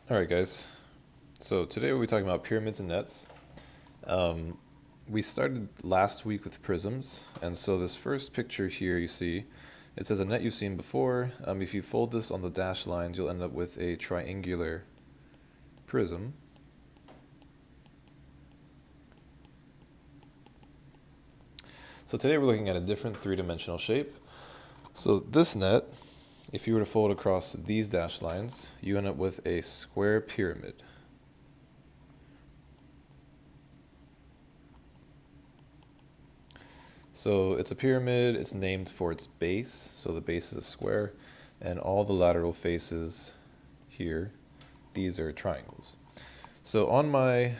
Alright guys, so today we'll be talking about pyramids and nets. Um, we started last week with prisms, and so this first picture here you see, it says a net you've seen before. If you fold this on the dashed lines, you'll end up with a triangular prism. So today we're looking at a different three-dimensional shape. So this net, if you were to fold across these dashed lines, you end up with a square pyramid. So it's a pyramid, it's named for its base, so the base is a square, and all the lateral faces here, these are triangles. So on my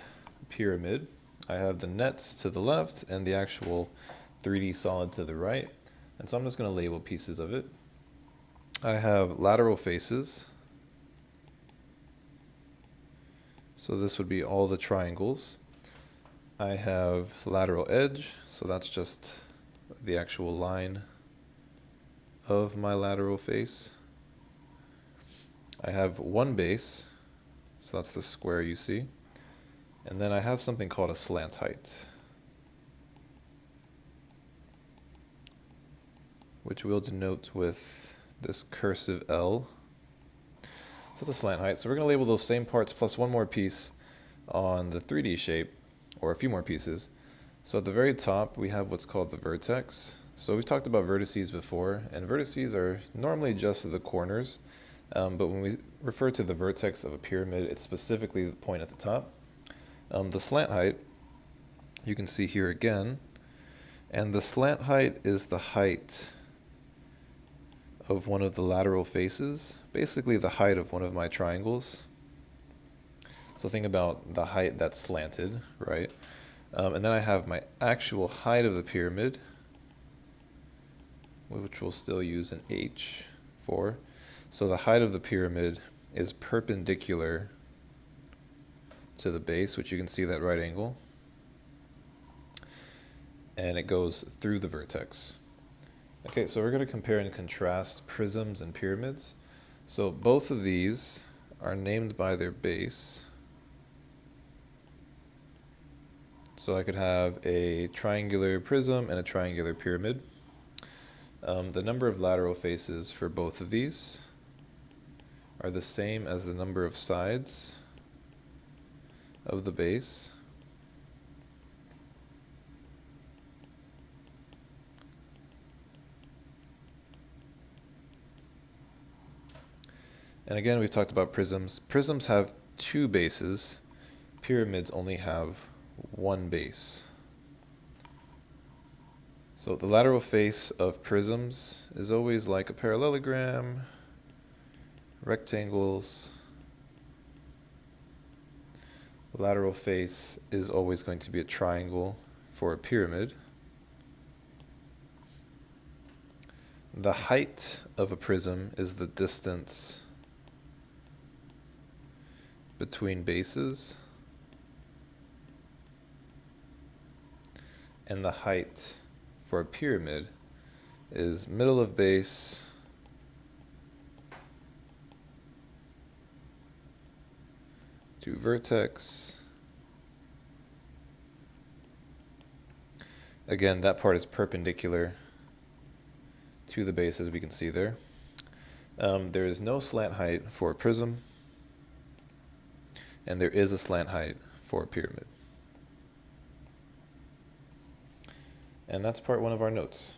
pyramid, I have the nets to the left and the actual 3D solid to the right, and so I'm just going to label pieces of it. I have lateral faces, so this would be all the triangles. I have lateral edge, so that's just the actual line of my lateral face. I have one base, so that's the square you see. And then I have something called a slant height, which we'll denote with this cursive L. So it's a slant height. So we're going to label those same parts plus one more piece on the 3D shape, or a few more pieces. So at the very top, we have what's called the vertex. So we've talked about vertices before, and vertices are normally just the corners, but when we refer to the vertex of a pyramid, it's specifically the point at the top. The slant height, you can see here again, and the slant height is the height of one of the lateral faces, basically the height of one of my triangles. So think about the height that's slanted, right? And then I have my actual height of the pyramid, which we'll still use an H for. So the height of the pyramid is perpendicular to the base, which you can see that right angle, and it goes through the vertex. Okay, so we're going to compare and contrast prisms and pyramids. So both of these are named by their base. So I could have a triangular prism and a triangular pyramid. The number of lateral faces for both of these are the same as the number of sides of the base. And again, we've talked about prisms. Prisms have two bases. Pyramids only have one base. So the lateral face of prisms is always like a parallelogram, rectangles. The lateral face is always going to be a triangle for a pyramid. The height of a prism is the distance between bases, and the height for a pyramid is middle of base to vertex. Again, that part is perpendicular to the base, as we can see there. There is no slant height for a prism, and there is a slant height for a pyramid. And that's part one of our notes.